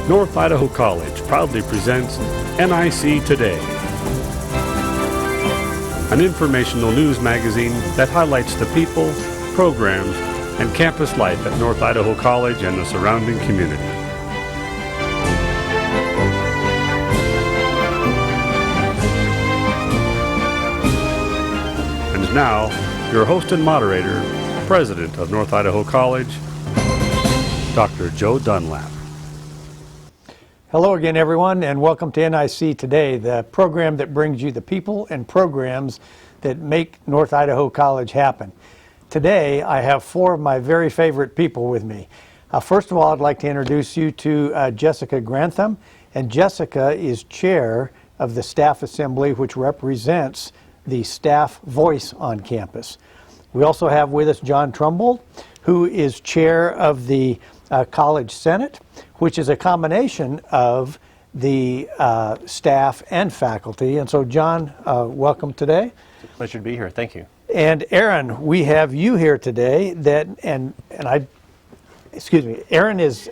North Idaho College proudly presents NIC Today, an informational news magazine that highlights the people, programs, and campus life at North Idaho College and the surrounding community. And now, your host and moderator, President of North Idaho College, Dr. Joe Dunlap. Hello again, everyone, and welcome to NIC Today, the program that brings you the people and programs that make North Idaho College happen. Today, I have four of my very favorite people with me. First of all, I'd like to introduce you to Jessica Grantham, and Jessica is chair of the Staff Assembly, which represents the staff voice on campus. We also have with us John Trombold, who is chair of the College Senate, which is a combination of the staff and faculty. And so, John, welcome today. It's a pleasure to be here. Thank you. And Erin, we have you here today. Erin is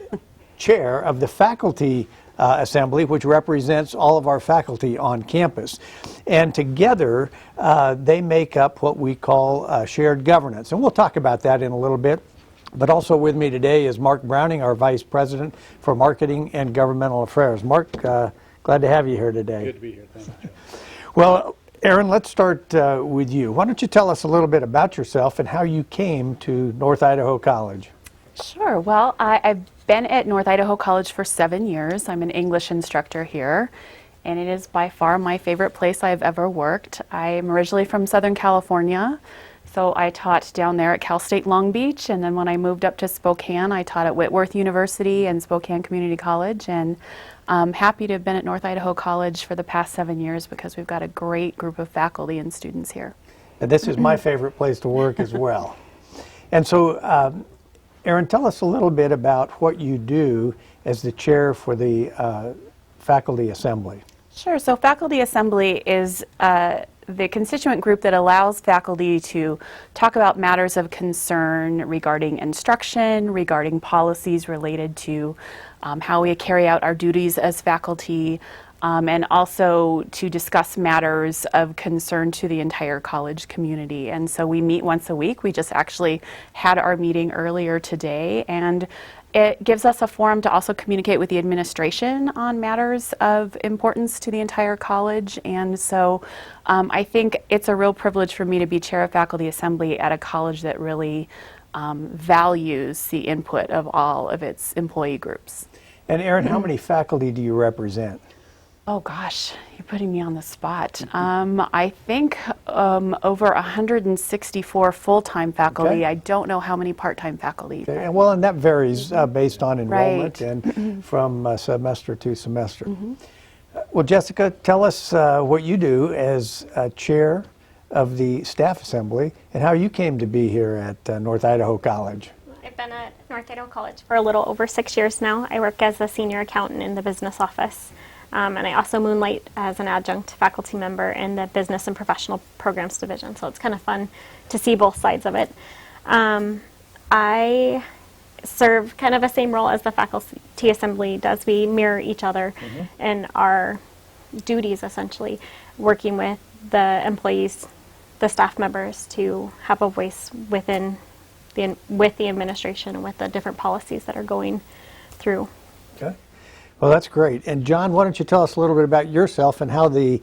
chair of the Faculty Assembly, which represents all of our faculty on campus. And together, they make up what we call shared governance. And we'll talk about that in a little bit. But also with me today is Mark Browning, our Vice President for Marketing and Governmental Affairs. Mark, glad to have you here today. Good to be here. Thank you. Well, Erin, let's start with you. Why don't you tell us a little bit about yourself and how you came to North Idaho College? Sure. Well, I've been at North Idaho College for 7 years. I'm an English instructor here, and it is by far my favorite place I've ever worked. I'm originally from Southern California. So I taught down there at Cal State Long Beach, and then when I moved up to Spokane, I taught at Whitworth University and Spokane Community College, and I'm happy to have been at North Idaho College for the past 7 years because we've got a great group of faculty and students here. And this is my favorite place to work as well. And so, Erin, tell us a little bit about what you do as the chair for the Faculty Assembly. Sure. So Faculty Assembly is the constituent group that allows faculty to talk about matters of concern regarding instruction, regarding policies related to how we carry out our duties as faculty, and also to discuss matters of concern to the entire college community. And so we meet once a week. We just actually had our meeting earlier today, and it gives us a forum to also communicate with the administration on matters of importance to the entire college. And so I think it's a real privilege for me to be chair of Faculty Assembly at a college that really values the input of all of its employee groups. And Erin, how many faculty do you represent? Oh gosh, you're putting me on the spot. I think over 164 full-time faculty. Okay. I don't know how many part-time faculty. Okay. Well, and that varies based on enrollment Right. and from semester to semester. Well, Jessica, tell us what you do as chair of the Staff Assembly and how you came to be here at North Idaho College. I've been at North Idaho College for a little over 6 years now. I work as a senior accountant in the business office. And I also moonlight as an adjunct faculty member in the Business and Professional Programs Division, so it's kind of fun to see both sides of it. I serve kind of the same role as the Faculty Assembly does. We mirror each other in our duties, essentially, working with the employees, the staff members, to have a voice within with the administration and with the different policies that are going through. Okay. Well, that's great. And John, why don't you tell us a little bit about yourself and how the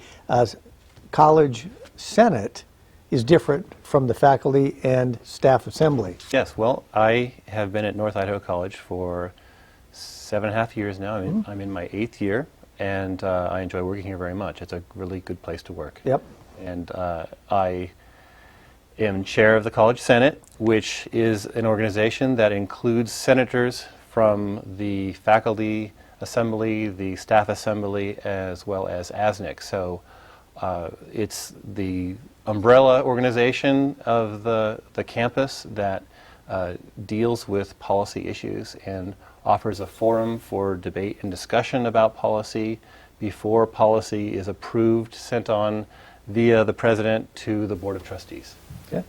College Senate is different from the Faculty and Staff Assembly? Yes, well, I have been at North Idaho College for 7.5 years now. I'm in my 8th year, and I enjoy working here very much. It's a really good place to work. Yep. And I am chair of the College Senate, which is an organization that includes senators from the Faculty Assembly, the Staff Assembly, as well as ASNIC. So it's the umbrella organization of the campus that deals with policy issues and offers a forum for debate and discussion about policy before policy is approved, sent on via the president to the Board of Trustees. Okay.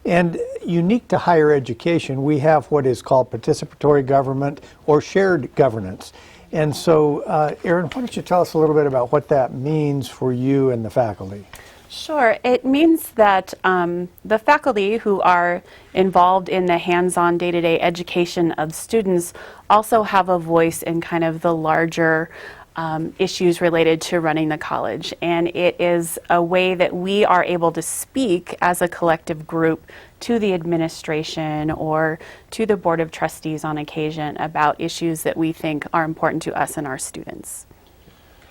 And unique to higher education, we have what is called participatory government or shared governance. And so, Erin, why don't you tell us a little bit about what that means for you and the faculty? Sure. It means that the faculty who are involved in the hands-on day-to-day education of students also have a voice in kind of the larger issues related to running the college. And it is a way that we are able to speak as a collective group to the administration or to the Board of Trustees on occasion about issues that we think are important to us and our students.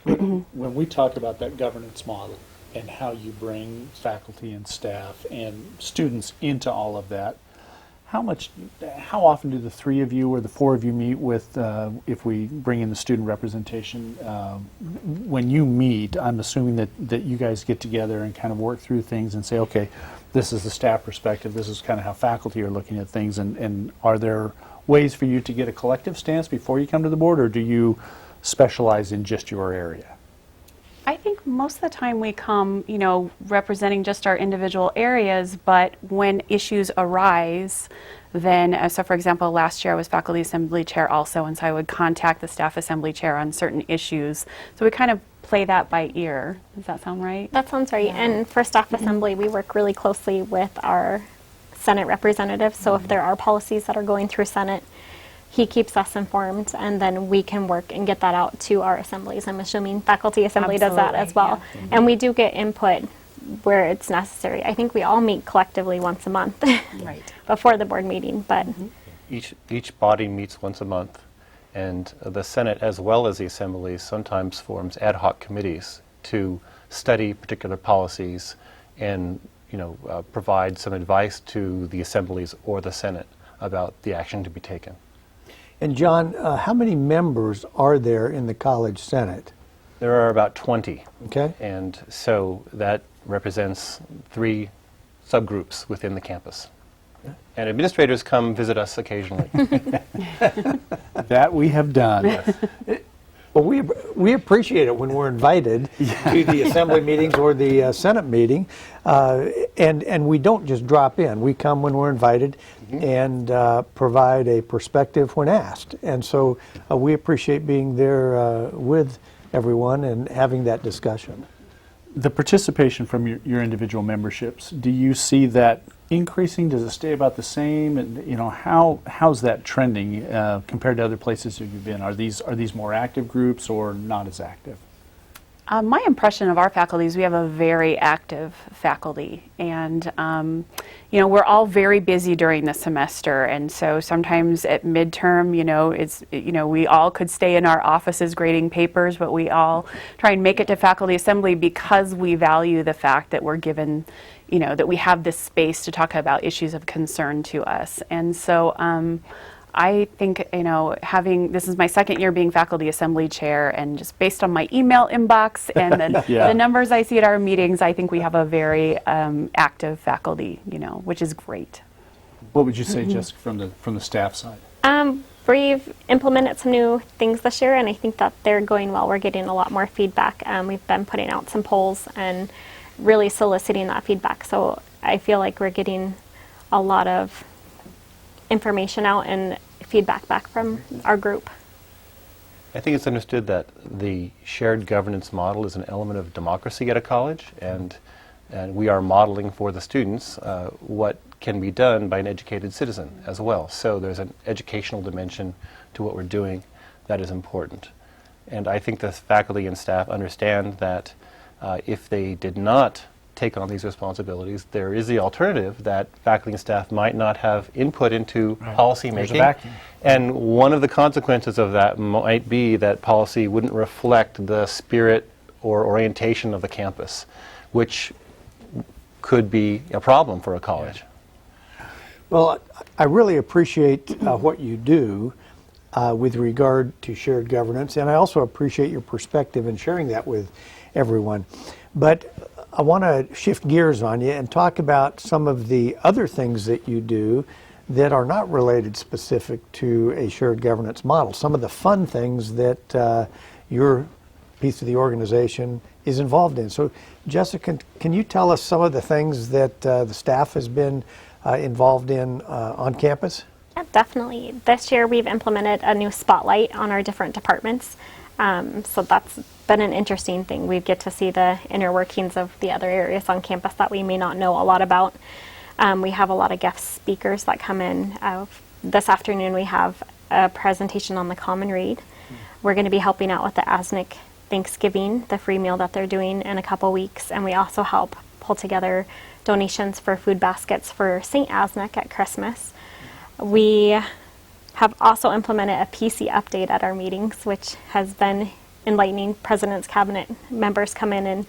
When we talk about that governance model and how you bring faculty and staff and students into all of that, how often do the three of you or the four of you meet with, if we bring in the student representation, when you meet, I'm assuming that you guys get together and kind of work through things and say, okay, this is the staff perspective, this is kind of how faculty are looking at things, and are there ways for you to get a collective stance before you come to the board, or do you specialize in just your area? I think most of the time we come, you know, representing just our individual areas, but when issues arise, then, so for example, last year I was faculty assembly chair also, and so I would contact the staff assembly chair on certain issues. So we kind of play that by ear. Does that sound right? That sounds right. Yeah. And for staff assembly, we work really closely with our Senate representatives. So if there are policies that are going through Senate, he keeps us informed, and then we can work and get that out to our assemblies. I'm assuming faculty assembly does that as well. Yeah. And we do get input where it's necessary. I think we all meet collectively once a month right. before the board meeting. But Each body meets once a month, and the Senate, as well as the assemblies, sometimes forms ad hoc committees to study particular policies and provide some advice to the assemblies or the Senate about the action to be taken. And John, how many members are there in the College Senate? There are about 20. Okay. And so that represents 3 subgroups within the campus. And administrators come visit us occasionally. That we have done. Yes. Well, we appreciate it when we're invited to the assembly meetings or the Senate meeting, and we don't just drop in. We come when we're invited and provide a perspective when asked. And so we appreciate being there with everyone and having that discussion. The participation from your individual memberships, do you see that increasing? Does it stay about the same? And how's that trending compared to other places that you've been? Are these more active groups or not as active? My impression of our faculty is we have a very active faculty, and we're all very busy during the semester, and so sometimes at midterm, we all could stay in our offices grading papers, but we all try and make it to faculty assembly because we value the fact that we're given, that we have this space to talk about issues of concern to us. And so I think, this is my second year being faculty assembly chair, and just based on my email inbox and the numbers I see at our meetings, I think we have a very active faculty, which is great. What would you say, Jessica, from the staff side? We've implemented some new things this year, and I think that they're going well. We're getting a lot more feedback. We've been putting out some polls and really soliciting that feedback. So I feel like we're getting a lot of information out and feedback back from our group. I think it's understood that the shared governance model is an element of democracy at a college, and we are modeling for the students what can be done by an educated citizen as well. So there's an educational dimension to what we're doing that is important. And I think the faculty and staff understand that if they did not take on these responsibilities, there is the alternative that faculty and staff might not have input into policy making. And one of the consequences of that might be that policy wouldn't reflect the spirit or orientation of the campus, which could be a problem for a college. Well, I really appreciate what you do with regard to shared governance, and I also appreciate your perspective in sharing that with everyone. But I want to shift gears on you and talk about some of the other things that you do that are not related specific to a shared governance model, some of the fun things that your piece of the organization is involved in. So Jessica, can you tell us some of the things that the staff has been involved in on campus? Yeah, Definitely. This year we've implemented a new spotlight on our different departments. So that's been an interesting thing. We get to see the inner workings of the other areas on campus that we may not know a lot about. We have a lot of guest speakers that come in. This afternoon we have a presentation on the Common Read. We're going to be helping out with the ASNIC Thanksgiving, the free meal that they're doing in a couple weeks, and we also help pull together donations for food baskets for St. Asnic at Christmas. We have also implemented a PC update at our meetings, which has been enlightening. President's Cabinet members come in and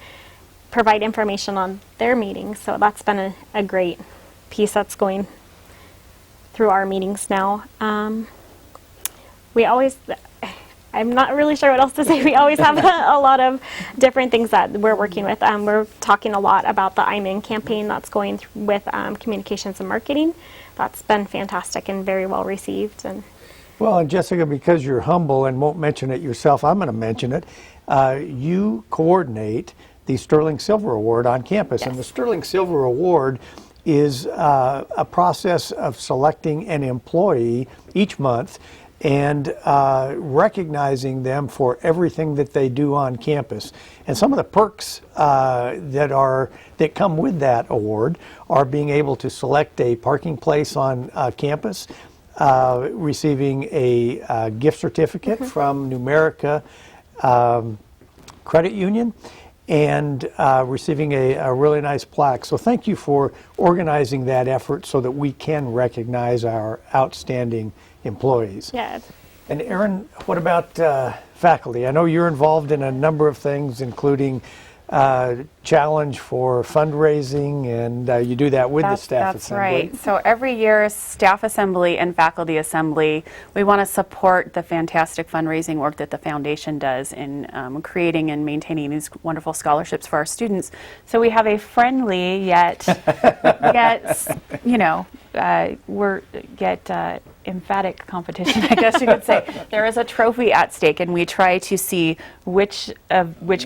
provide information on their meetings, so that's been a great piece that's going through our meetings now. I'm not really sure what else to say. We always have a lot of different things that we're working with. We're talking a lot about the I'm In campaign that's going with communications and marketing. That's been fantastic and very well received. Well, and Jessica, because you're humble and won't mention it yourself, I'm going to mention it. You coordinate the Sterling Silver Award on campus. Yes. And the Sterling Silver Award is a process of selecting an employee each month and recognizing them for everything that they do on campus. And some of the perks that come with that award are being able to select a parking place on campus, receiving a gift certificate from Numerica Credit Union, and receiving a really nice plaque. So thank you for organizing that effort so that we can recognize our outstanding employees. Yeah. And Erin, what about faculty? I know you're involved in a number of things, including challenge for fundraising, and you do that with the staff assembly. That's right. So every year, staff assembly and faculty assembly, we want to support the fantastic fundraising work that the foundation does in creating and maintaining these wonderful scholarships for our students. So we have a friendly yet emphatic competition, I guess you could say. There is a trophy at stake, and we try to see which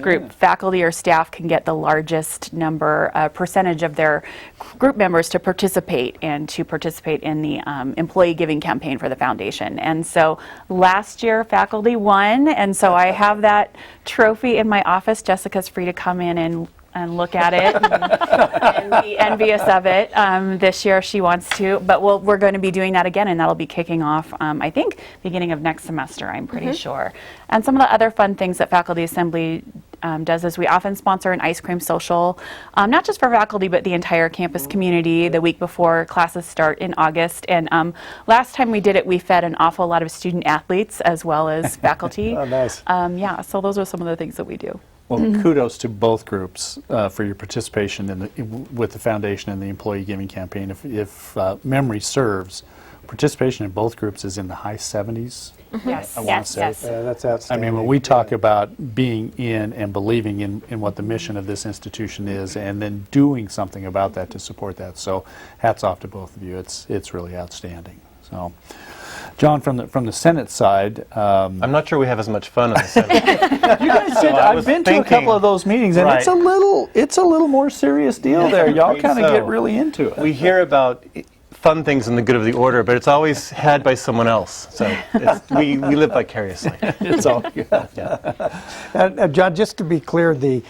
group, faculty or staff, can get the largest percentage of their group members to participate in the employee giving campaign for the foundation. And so last year, faculty won, and so I have that trophy in my office. Jessica's free to come in and look at it and be envious of it. This year she wants to, but we're going to be doing that again, and that'll be kicking off, I think, beginning of next semester, I'm pretty sure. And some of the other fun things that Faculty Assembly does is we often sponsor an ice cream social, not just for faculty, but the entire campus community the week before classes start in August. And last time we did it, we fed an awful lot of student athletes as well as faculty. Oh, nice. Yeah, so those are some of the things that we do. Well, kudos to both groups for your participation with the foundation and the employee giving campaign. If memory serves, participation in both groups is in the high 70s. Yes, I want to say. yes. That's I outstanding. mean, when we talk about being in and believing in what the mission of this institution is, and then doing something about that to support that. So, hats off to both of you. It's really outstanding. So, John, from the Senate side, I'm not sure we have as much fun in the Senate. you guys did. I've been to a couple of those meetings, and Right. it's a little more serious deal there. Y'all kind of get really into it. We hear about fun things in the good of the order, but it's always had by someone else. So we live vicariously. It's all good. John, just to be clear, the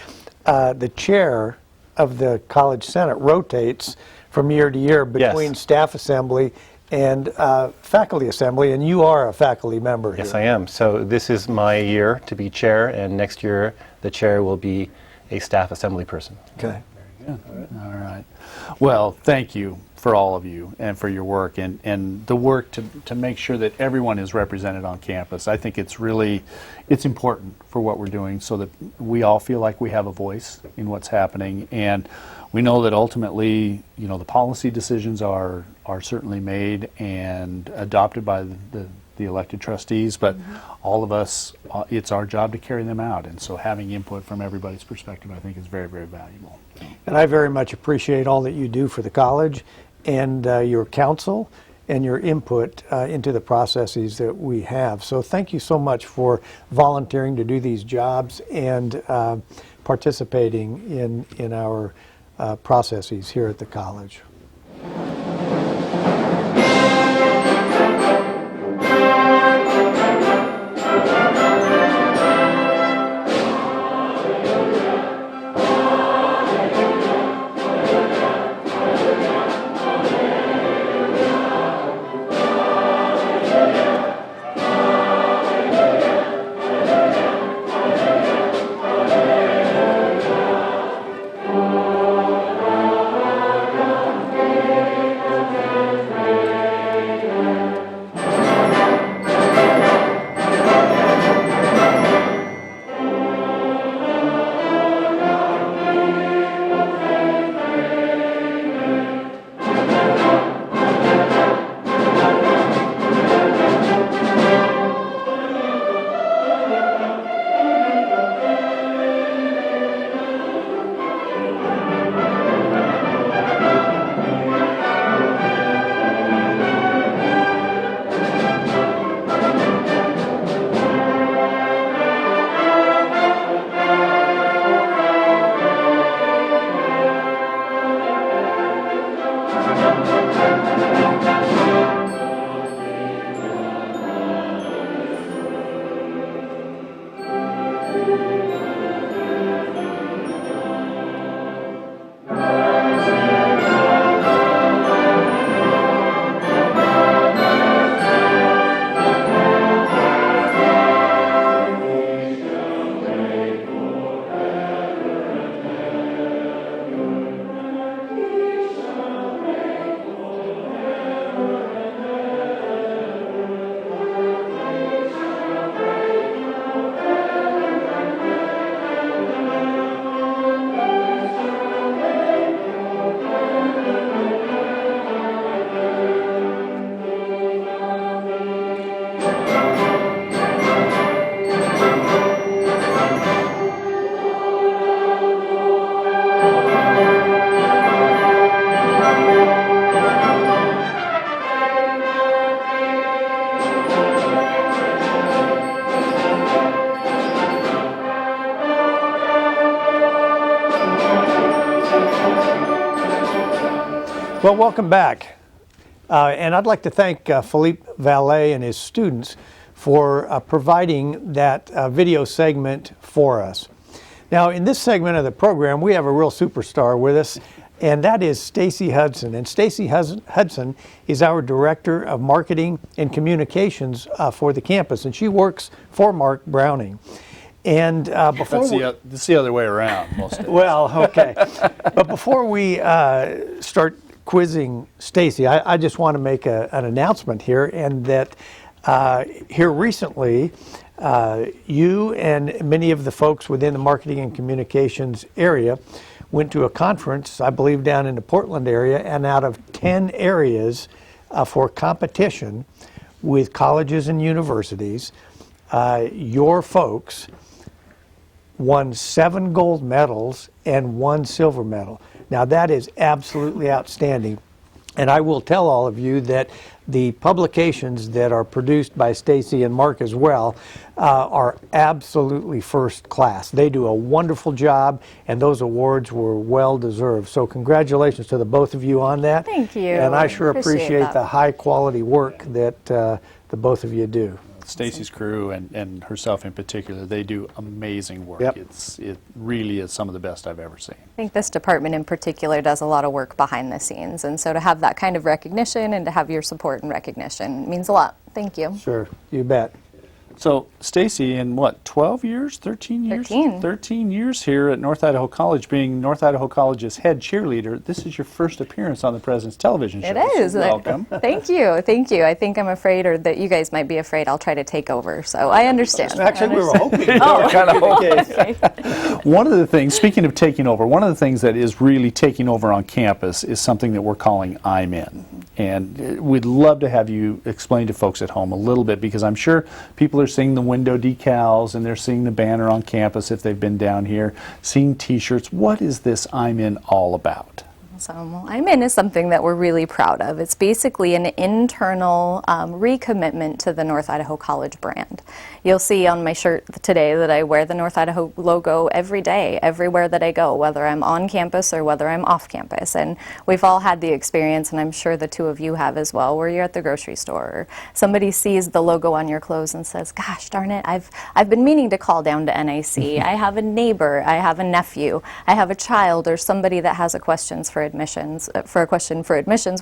chair of the College Senate rotates from year to year between Yes. staff assembly and faculty assembly, and you are a faculty member here. Yes, I am. So this is my year to be chair, and next year the chair will be a staff assembly person. Okay. All right. Well, thank you for all of you and for your work and the work to make sure that everyone is represented on campus. I think it's important for what we're doing so that we all feel like we have a voice in what's happening, and we know that ultimately, the policy decisions are certainly made and adopted by the elected trustees, but all of us, it's our job to carry them out, and so having input from everybody's perspective, I think, is very, very valuable. And I very much appreciate all that you do for the college and your counsel and your input into the processes that we have. So thank you so much for volunteering to do these jobs and participating in our processes here at the college. Well, welcome back. And I'd like to thank Philippe Vallet and his students for providing that video segment for us. Now, in this segment of the program, we have a real superstar with us, and that is Stacy Hudson. And Stacy Hudson is our Director of Marketing and Communications for the campus, and she works for Mark Browning. And before That's the other way around most days. well, okay. But before we start quizzing Stacy, I just want to make an announcement here, and that here recently, you and many of the folks within the marketing and communications area went to a conference, I believe, down in the Portland area, and out of 10 areas for competition with colleges and universities, your folks won 7 gold medals and 1 silver medal. Now that is absolutely outstanding. And I will tell all of you that the publications that are produced by Stacy and Mark as well are absolutely first class. They do a wonderful job, and those awards were well deserved. So congratulations to the both of you on that. Thank you. And I sure appreciate that. the high quality work that the both of you do. Stacy's crew and herself in particular, they do amazing work. Yep. It really is some of the best I've ever seen. I think this department in particular does a lot of work behind the scenes, and so to have that kind of recognition and to have your support and recognition means a lot. Thank you. Sure, you bet. So, Stacy, in what, 12 years, 13 years? 13. 13 years here at North Idaho College, being North Idaho College's head cheerleader. This is your first appearance on the President's television show. It is. So welcome. Thank you. Thank you. I think I'm afraid, or that you guys might be afraid, I'll try to take over. So I understand. Actually, we were hoping. Okay. One of the things, speaking of taking over, one of the things that is really taking over on campus is something that we're calling I'm In. And we'd love to have you explain to folks at home a little bit, because I'm sure people are seeing the window decals and they're seeing the banner on campus if they've been down here, seeing t-shirts. What is this I'm In all about? So I'm In is something that we're really proud of. It's basically an internal recommitment to the North Idaho College brand. You'll see on my shirt today that I wear the North Idaho logo every day, everywhere that I go, whether I'm on campus or whether I'm off campus. And we've all had the experience, and I'm sure the two of you have as well, where you're at the grocery store, or somebody sees the logo on your clothes and says, gosh darn it, I've been meaning to call down to NIC. I have a neighbor, I have a nephew, I have a child, or somebody that has a question for admissions,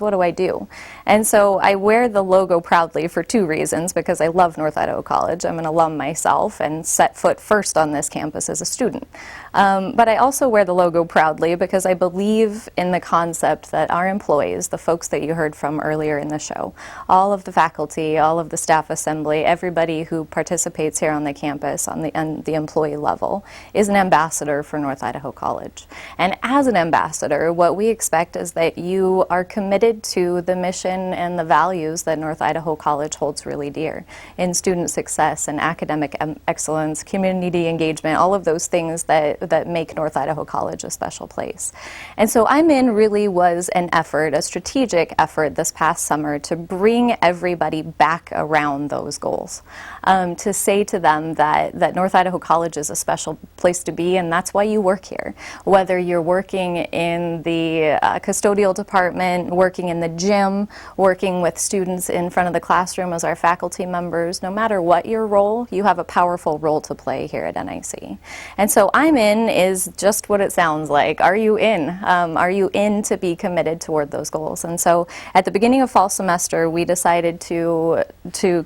what do I do? And so I wear the logo proudly for 2 reasons, because I love North Idaho College. I'm an alum myself and set foot first on this campus as a student. But I also wear the logo proudly because I believe in the concept that our employees, the folks that you heard from earlier in the show, all of the faculty, all of the staff assembly, everybody who participates here on the campus on the employee level is an ambassador for North Idaho College. And as an ambassador, what we expect is that you are committed to the mission and the values that North Idaho College holds really dear in student success and academic excellence, community engagement, all of those things that make North Idaho College a special place. And so I'm In really was an effort, a strategic effort this past summer to bring everybody back around those goals, to say to them that North Idaho College is a special place to be, and that's why you work here. Whether you're working in the custodial department, working in the gym, working with students in front of the classroom as our faculty members, no matter what your role, you have a powerful role to play here at NIC. And so I'm In is just what it sounds like. Are you in? Are you in to be committed toward those goals? And so at the beginning of fall semester, we decided to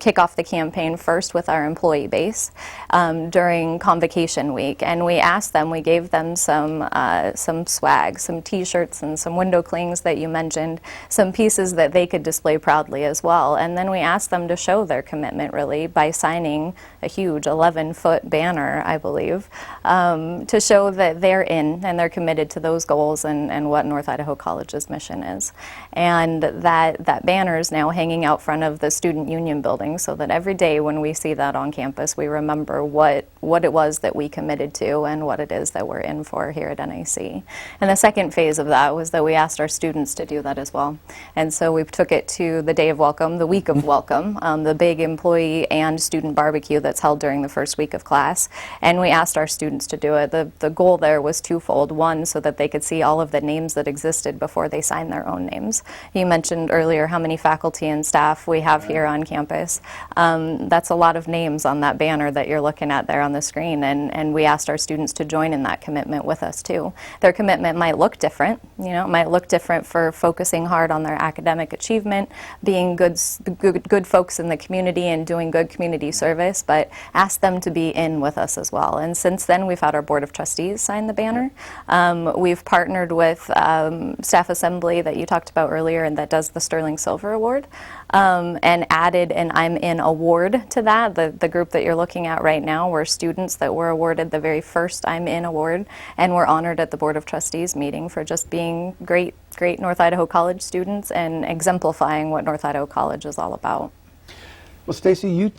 kick off the campaign first with our employee base during convocation week. And we asked them, we gave them some swag, some t-shirts and some window clings that you mentioned, some pieces that they could display proudly as well. And then we asked them to show their commitment really by signing a huge 11-foot banner, I believe, to show that they're in and they're committed to those goals and what North Idaho College's mission is. And that banner is now hanging out front of the Student Union building, so that every day when we see that on campus, we remember what it was that we committed to and what it is that we're in for here at NIC. And the second phase of that was that we asked our students to do that as well. And so we took it to the day of welcome, the week of welcome, the big employee and student barbecue that's held during the first week of class. And we asked our students to do it. the goal there was twofold. One, so that they could see all of the names that existed before they signed their own names. You mentioned earlier how many faculty and staff we have here on campus. That's a lot of names on that banner that you're looking at there on the screen, and we asked our students to join in that commitment with us too. Their commitment might look different, it might look different for focusing hard on their academic achievement, being good folks in the community and doing good community service, but ask them to be in with us as well. And since then, we've had our Board of Trustees sign the banner. We've partnered with Staff Assembly that you talked about earlier, and that does the Sterling Silver Award, and added an I'm In award to that. The group that you're looking at right now were students that were awarded the very first I'm In award, and were honored at the Board of Trustees meeting for just being great North Idaho College students and exemplifying what North Idaho College is all about. Well, Stacy, you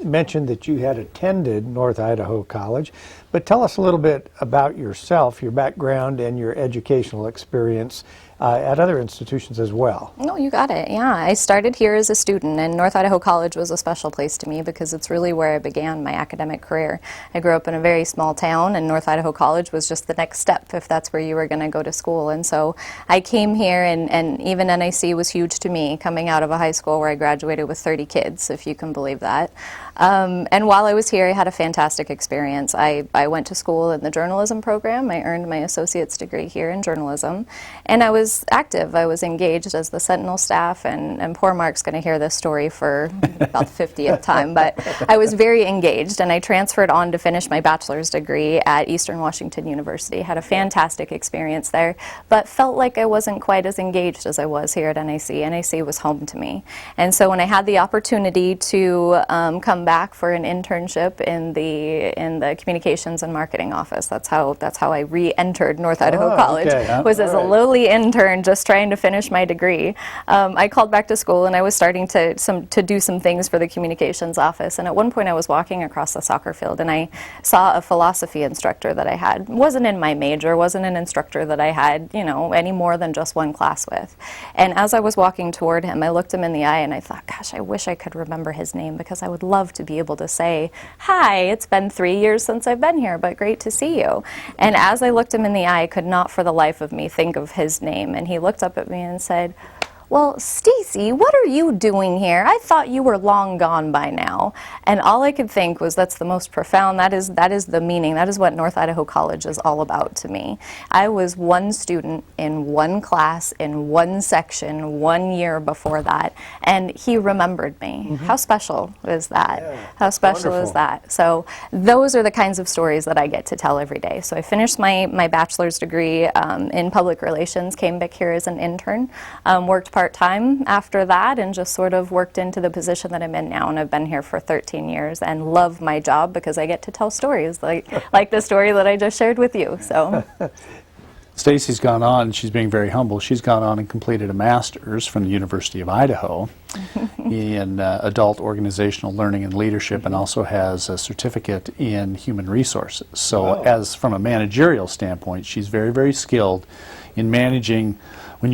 mentioned that you had attended North Idaho College, but tell us a little bit about yourself, your background, and your educational experience at other institutions as well. No, you got it. Yeah, I started here as a student, and North Idaho College was a special place to me because it's really where I began my academic career. I grew up in a very small town, and North Idaho College was just the next step if that's where you were going to go to school. And so I came here, and even NIC was huge to me, coming out of a high school where I graduated with 30 kids, if you can believe that. And while I was here, I had a fantastic experience. I went to school in the journalism program. I earned my associate's degree here in journalism, and I was active. I was engaged as the Sentinel staff, and poor Mark's going to hear this story for about the 50th time, but I was very engaged, and I transferred on to finish my bachelor's degree at Eastern Washington University. Had a fantastic experience there, but felt like I wasn't quite as engaged as I was here at NIC. NIC was home to me, and so when I had the opportunity to come back for an internship in the communications and marketing office, that's how I re-entered North Idaho College. Okay. Was as a lowly intern, just trying to finish my degree. I called back to school, and I was starting to do some things for the communications office, and at one point I was walking across the soccer field, and I saw a philosophy instructor that I had. Wasn't in my major, wasn't an instructor that I had, any more than just one class with. And as I was walking toward him, I looked him in the eye, and I thought, gosh, I wish I could remember his name, because I would love to be able to say, hi, it's been 3 years since I've been here, but great to see you. And as I looked him in the eye, I could not for the life of me think of his name. And he looked up at me and said, well, Stacy, what are you doing here? I thought you were long gone by now. And all I could think was, that's the most profound, that is the meaning, that is what North Idaho College is all about to me. I was one student in one class, in one section, 1 year before that, and he remembered me. Mm-hmm. How special is that? Yeah, how special is that? So those are the kinds of stories that I get to tell every day. So I finished my bachelor's degree in public relations, came back here as an intern, worked part-time after that, and just sort of worked into the position that I'm in now, and I've been here for 13 years and love my job because I get to tell stories like the story that I just shared with you. So Stacy's gone on, she's being very humble, she's gone on and completed a master's from the University of Idaho in adult organizational learning and leadership, and also has a certificate in human resources. So as from a managerial standpoint, she's very, very skilled in managing. When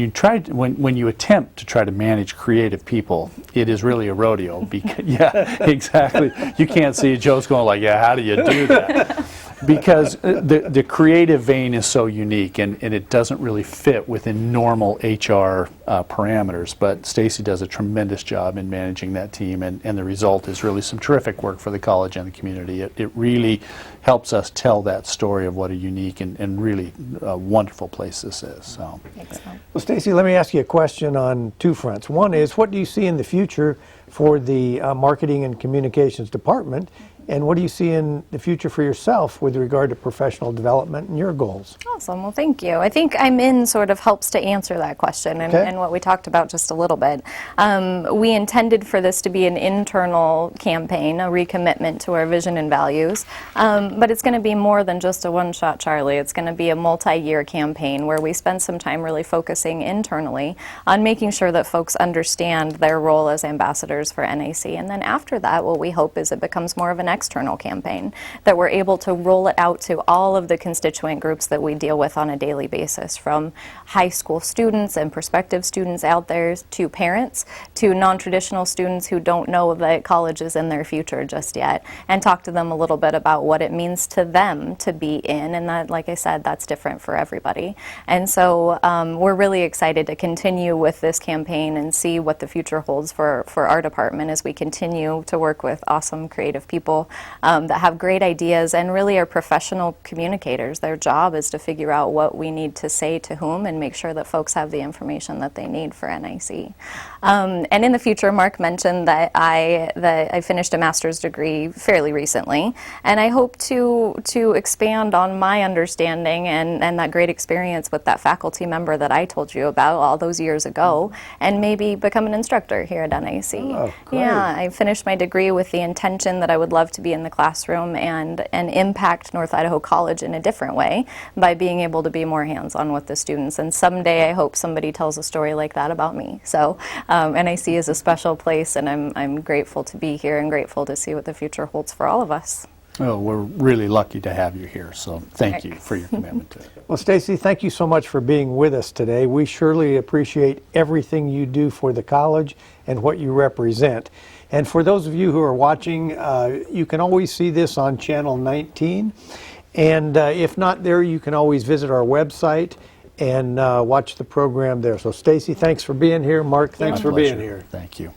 you attempt to try to manage creative people, it is really a rodeo. Because, yeah, exactly. You can't see Joe's going like, yeah, how do you do that? Because the creative vein is so unique, and it doesn't really fit within normal HR parameters. But Stacy does a tremendous job in managing that team, and the result is really some terrific work for the college and the community. It really helps us tell that story of what a unique and really wonderful place this is. So. Well, Stacy, let me ask you a question on two fronts. One is, what do you see in the future for the marketing and communications department? And what do you see in the future for yourself with regard to professional development and your goals? Awesome. Well, thank you. I think I'm In sort of helps to answer that question, and what we talked about just a little bit. We intended for this to be an internal campaign, a recommitment to our vision and values, but it's going to be more than just a one-shot Charlie. It's going to be a multi-year campaign where we spend some time really focusing internally on making sure that folks understand their role as ambassadors for NIC. And then after that, what we hope is it becomes more of an external campaign, that we're able to roll it out to all of the constituent groups that we deal with on a daily basis, from high school students and prospective students out there to parents to non-traditional students who don't know that college is in their future just yet, and talk to them a little bit about what it means to them to be in, and that, like I said, that's different for everybody. And so we're really excited to continue with this campaign and see what the future holds for our department as we continue to work with awesome creative people that have great ideas and really are professional communicators. Their job is to figure out what we need to say to whom and make sure that folks have the information that they need for NIC. And in the future, Mark mentioned that I finished a master's degree fairly recently, and I hope to expand on my understanding and that great experience with that faculty member that I told you about all those years ago, and maybe become an instructor here at NIC. Oh, great. Yeah, I finished my degree with the intention that I would love to be in the classroom and impact North Idaho College in a different way by being able to be more hands-on with the students. And someday I hope somebody tells a story like that about me. So NIC is a special place, and I'm grateful to be here and grateful to see what the future holds for all of us. Well, we're really lucky to have you here, so thank you for your commitment to it. Well, Stacy, thank you so much for being with us today. We surely appreciate everything you do for the college and what you represent. And for those of you who are watching, you can always see this on Channel 19. And if not there, you can always visit our website and watch the program there. So, Stacy, thanks for being here. Mark, thanks for being here. Thank you.